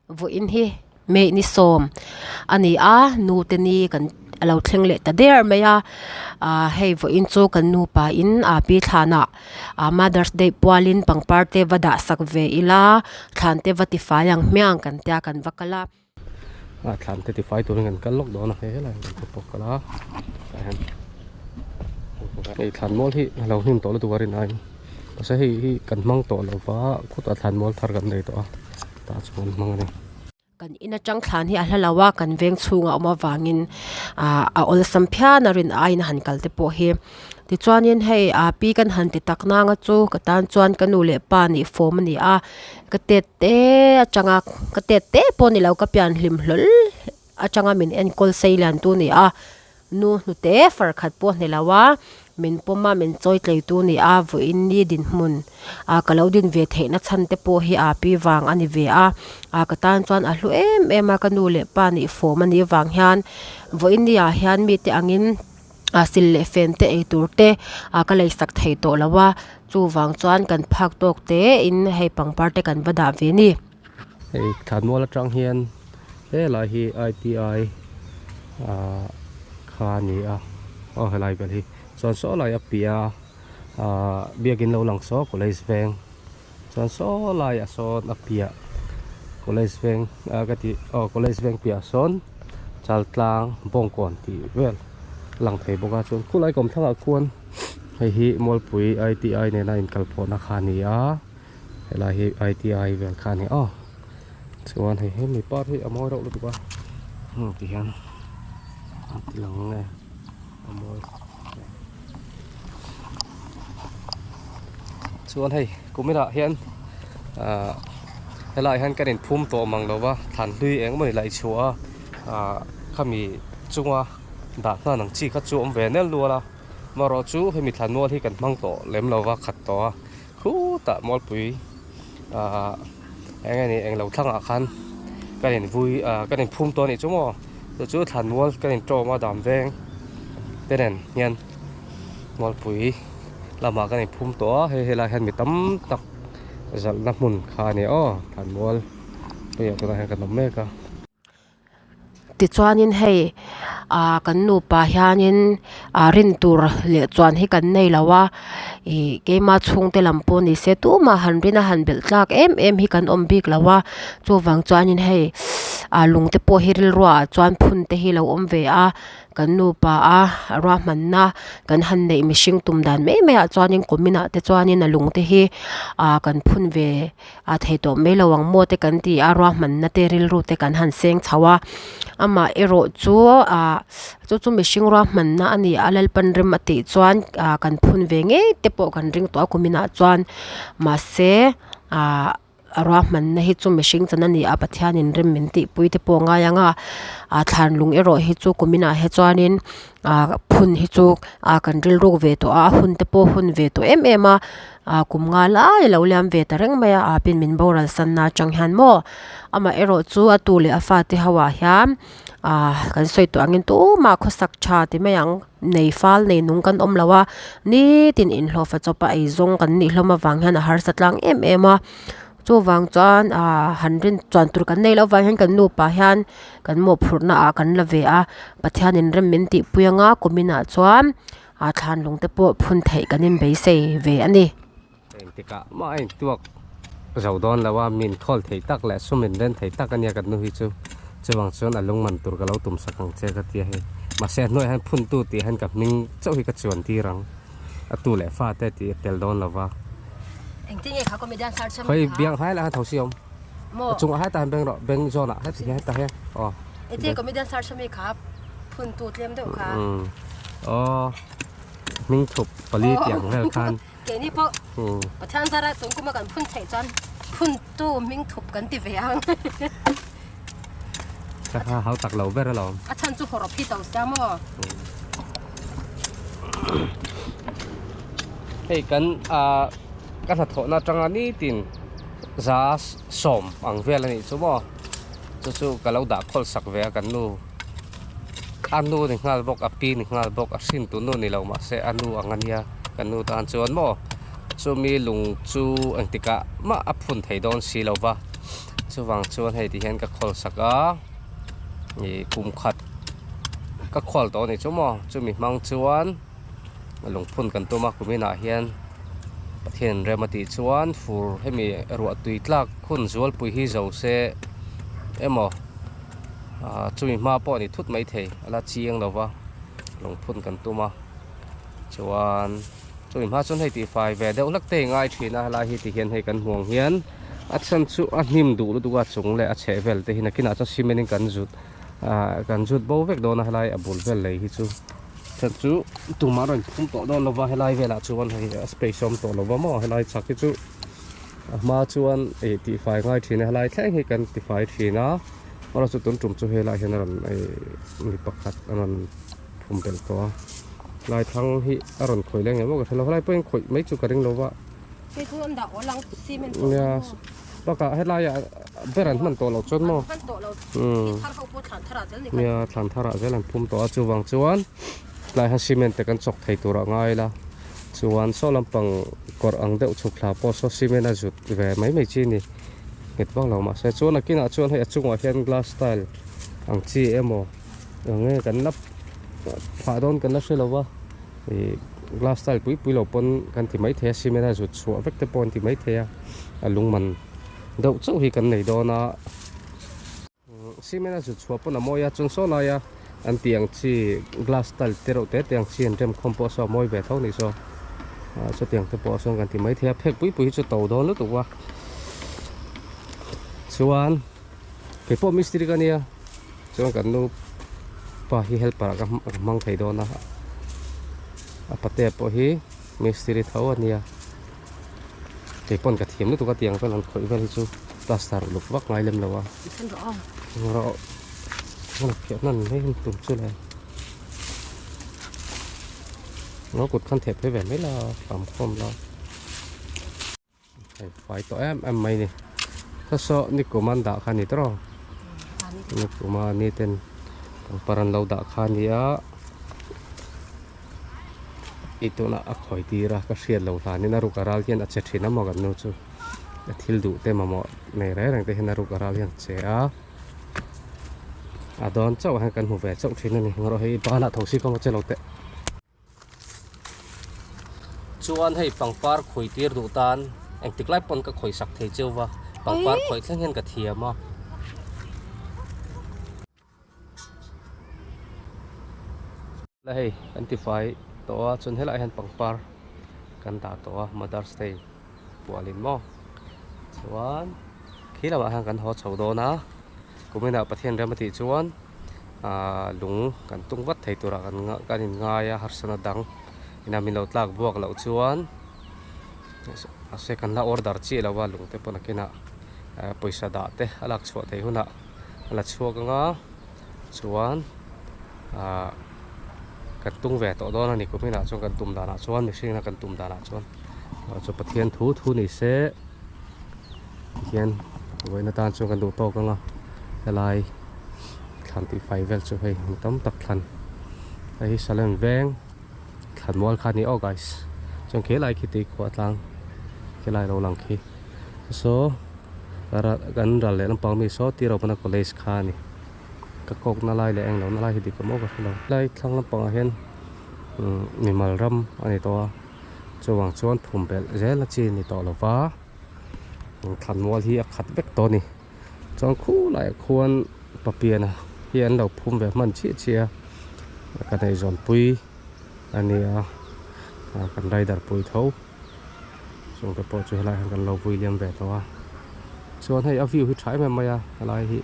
vo in hi me ni som ani a nu te ni kan alo thleng le ta der maya hei vo in chu kan nu pa in pi thana Mother's Day pualin pangpar te wada sak ve ila than te vati fa yang myang kan tia kan vakala thlan te tifai tur ngan kal lok do na he la pok kala ei thlan mol hi lo hnim to lo tu warin ai sa hi kan mang to lo wa khut a thlan mol thar kan nei to ta chun mang ani kan ina chang thlan hi a hlalawa kan veng chunga oma wangin a ol samphya na rin aina han kalte po hi ti chuanin hei pi kan han ti takna nga chu ka tan chuan kanu le pa ni form ni ka te achanga ka te po ni lo ka pian hlim hlol achanga min en kol seilan tu ni nu te far khat po ni lawa min poma min choi tlei tu ni vo in ni din mun kalodin ve theina chan te po hi pi wang ani ve ka tan chuan a hlu em kanu le pa ni form ani wang hian vo in ni hian mi te angin sil le fen te e turte ka lei sak thei to lawa chu wang chuan kan phak tok te in hei pangpar te kan wada ve ni hei thlan mol atang hian he lai hi ITI kha ni helai bel hi son so lai apia biakin lo lang so college veng son so lai a son apia college veng ka ti college veng pia son chal tlang bong kon ti wel lang thei boka chun khulai kom thanga khuan hei hi mol pui ITI ne na in kalpona khani helai hi ITI vel khani chuan hei mi par hi amoi ro lu tu ba ti hian ti lang nge amoi chuan hei kumina hian helai han kanin phum to mang lowa than hlui eng mani lai chua khami chunga da na nang chi kha chu om ve nel luala maro chu hemi thlan mol hi kan mang to lem lowa khat to khu ta mol pui engani eng lo thanga khan kanin vui kanin phum to ni chumo chu thlan mol kanin to ma dam veng tenen hian mol pui lama kanin phum to helai han mi tam tak zal na mun kha ni thlan mol pui to na kan me ka ti chuanin hei kan nu pa hianin rin tur le chuan hi kan nei lawa keima chung te lampo ni se tu ma han rina han bel tlak em hi kan om bik lawa chu wang chuanin hei lung te po hiril ruwa chuan phun te hi lo om ve kan nu pa ra man na kan han nei mishing tum dan me chuanin komina te chuanin lung te hi kan phun ve thei to me lawang mo te kan ti ra man na te ril ru te kan han seng chawa ama ero chu mishing ra man na ani alal pan rim ati chuan kan phun ve nge te po kan ring to komina chuan ma se ra man na hi chu mishing chanani pathianin rim min ti pui te po nga yanga thlan lung ero hi chu komina he chuanin phun hi chu kan ril ro ve to hun te po hun ve to em kum nga lai lo liam ve ta reng maya pin min boral san na chang han mo ama ero chu atu le afa te hawa hiam kan soi to angin tu ma khosak cha ti mayang nei fal nei nung kan om lawa ni tin in hlofa chopa ei zong kan ni hloma wang han har satlang em chu wang chuan hanrin chuan tur kan nei lo wang han kan nu pa hian kan mo phurna kan la ve pathianin rem min ti puyanga komina chuan thlan lung te po phun thei kanin be sei ve ani tika mai tuak zawdon lawa min khol thei tak le sumin ren thei tak ania kan nu hi chu chuwang chuan alung man tur galo tum sakang che ka ti he ma se noi han phun tu ti han ka ming chau hi ka chuan ti rang atu le fa te ti tel don lawa engting e kha comedian sar cham hoi biang hai la thosiom mo chung hai ta beng zona ha ti ha ta he ete comedian sar cham kha phun tu tlem deu kha ming thup pali tiang hel khan ke ni po pathan sara tung kuma kan phun thei chan phun tu ming thup kan ti veang ka hau tak lo ber lo chan chu horop hi tau sa mo hei kan kan tho na tanga ni tin za som ang vel ani chu mo chu kalau da khol sak ve kan nu anu ni ngal bok api ni ngal bok asin tu nu ni lo ma se anu angania kan nu tan chuan mo chu mi lung chu antika ma aphun thei don si lo wa chu wang chuan hei ti hian ka khol saka ni kum khat ka khol to ni chu mo chu mi mang chuan lung phun kan tuma kumina hian pathian remati chuan fur hemi ruwa tui tlak khun zual pui hi zo se emo chumi ma po ni thut mai thei ala chiang lova lung phun kan tuma chuan chumi ma chuan hei tifai ve deuh lak te ngai thina hala hi ti hian hei kan hmuang hian a chan chu a hnim du lu duwa chung le a che vel te hina kina cha simenin kan zut bo vek dona halai a bul vel lei hi chu chan chu tumaron phum to don lova helai vela chuan hei space som to lova mo helai chak chu ma chuan e tifai ngai thina helai thleng hi kan tifai thina ora chu tun tum chu helai hian ron mi pakhat ron phum bel to lai thang hi aron khoi leng emo ka thelo helai poin khoi mai chu ka ring lova cái thu anh đảo lăng cement ya baka helai ya beran man to lo chon mo han to lo thar ho po than thara zel ni ya thlan thara zelan phum to chu wang chuan lai ha cement te kan chok thei tura ngai la chuan so lampang kor ang deuh chukla po so cement a zut ve mai chi ni nget bang lo ma se chuan akina chuan hei achungwa hian glass style ang chi emo nge kan lap pha don kan la selowa e glass style pui lo pon kan ti mai the cement a zut chu vek te pon ti mai the a lungman deuh chu hi kan nei dona cement a zut chu pon a moya chung so la ya an tiang chi glass style tero te tiang chi an rem compo so moi ve thau ni so so tiang te po so kan ti mai the phek pui chu to don lu tu wa chuan ke po mistri kan ya chuan kan nu pa hi help para ka mang thei dona apate po hi mistri thau ania ke pon ka thiam lu tu ka tiang kan an khoi vel chu plaster luk wak ngai lem lawa thân rõ ro nó kiểu nan mấy tụm chưa này nó cột khăn thẹp với vẻ mấy là phẩm không lo phải tỏ em mày này ta sợ ni của man đã khăn này đó ni của man ni tên paran lâu đã khăn này á itu na akhoi tira ka hriat lo hlani na rukaral hian a che thina mo kan nu chu a thil du te mamo nei re rang te hina rukaral hian che a adon chaw han kan hu ve chaw thina ni ngoro hei bana thosi ko che lo te chuan hei pangpar khoi tir du tan eng tiklai pon ka khoi sak thei chewa pangpar khoi thleng hian ka thiama la hei antify to chun helai han pangpar kan ta to Mother's Day pualin mo chuan khila ma han kan ho chho do na kumina pathian remati chuan lung kan tung wat thei tura kan in ngaya harsana dang ina min lo tlak buak lo chuan ase kan la order chi lawa lung te pona kina poisa da te alak chho thei huna ala chuak nga chuan kan tung ve to do na ni kumina chuan kan tum dana chuan mihring na kan tum dana chuan chu pathian thu ni se hian voina tan chuan kan du to ka nga helai thlan ti fai vel chu hei tam tak thlan hei salem veng thlan mol kha ni o guys chuan khelai khi ti khwa tlang khelai lo lang khi so ara kan ral le lampang mi so ti ro pana college kha ni ka kok na lai le eng lo na lai hi ti ko mo ka lo lai thlang lampang hian mi mal ram ani to chuwang chuan thum bel zel na chi ni to lova thlan mol hi a khat vek to ni chuan khu lai khuan papiana hian lo phum ve man chi chia ka nei zon pui ania kan rider pui tho chung te po chu helai han kan lo pui liam ve to a chuan hei a view hi thai me maya helai hi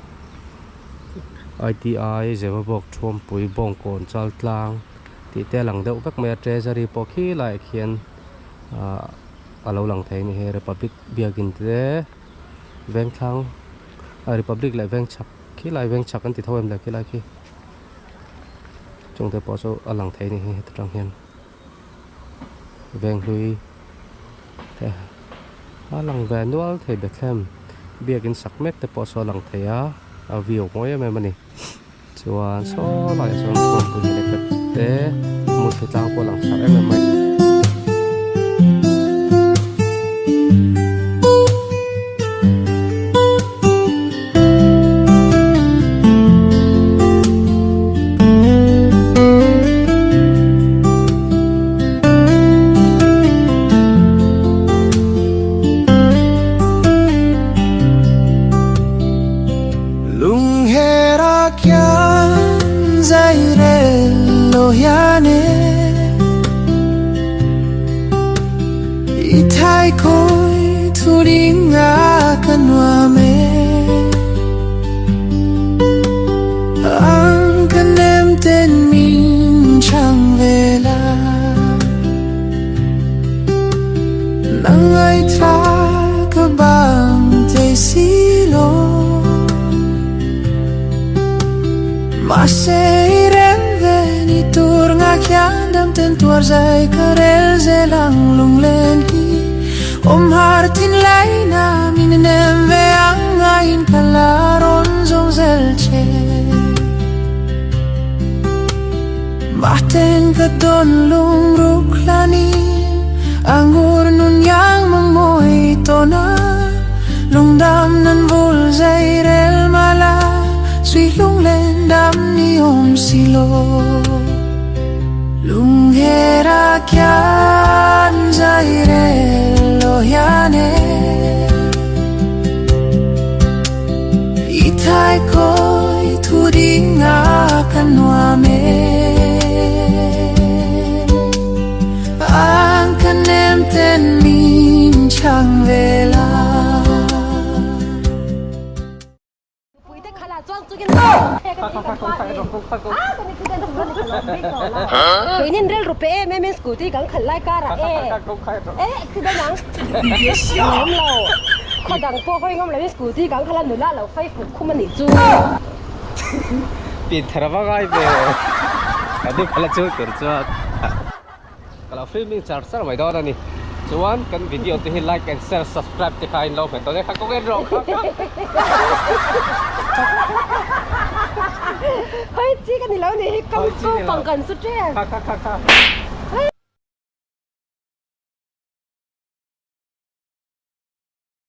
ITI zema bok thom pui bong kon chal tlang ti te lang deuh vek me treasury po khi lai khian alo lang thei ni he republic biakin te veng thang republic lai veng chak khi lai veng chak an ti thoem la khi lai khi chung te po so alang thei ni he tang hian veng hlui te alang ve nual thei bethlem biakin sak mek te po so lang thei a view moi em mani chuan so lai so thom pui le te mu thi tlang po lang sak em mai kyan zairelo yane itai koi turinga kanwame ang kanem ten min chang vela nangai tra kabang te silo maseiren veni tur nga kyan ten tuar zai karel zelang lung len hi hartin lai na minem ve angain kalaron zong zelche maten kadon lung ruklani angur nun yang mangmoy tona lung dam nan vul zairel mala sui lung len dam ni silo lung hera kyan zairel yane itai koi turinga kanwame ang kanem ten min chang vela ini rel rupe memen scooty kang khalai karaคือได้ยังngom loขดังพวกเขาngomเลยสกูตี้kang khalan nula lo fai fu khu mani chu pin thara bagai be adu khala chu tur chu kalau filming charger mai do ni chuan kan video te hi like and share subscribe te khain lo me to ne kha ko gen roเฮ้ยจี้กันนี่แล้วนี่กำปั้งกันสุดแท้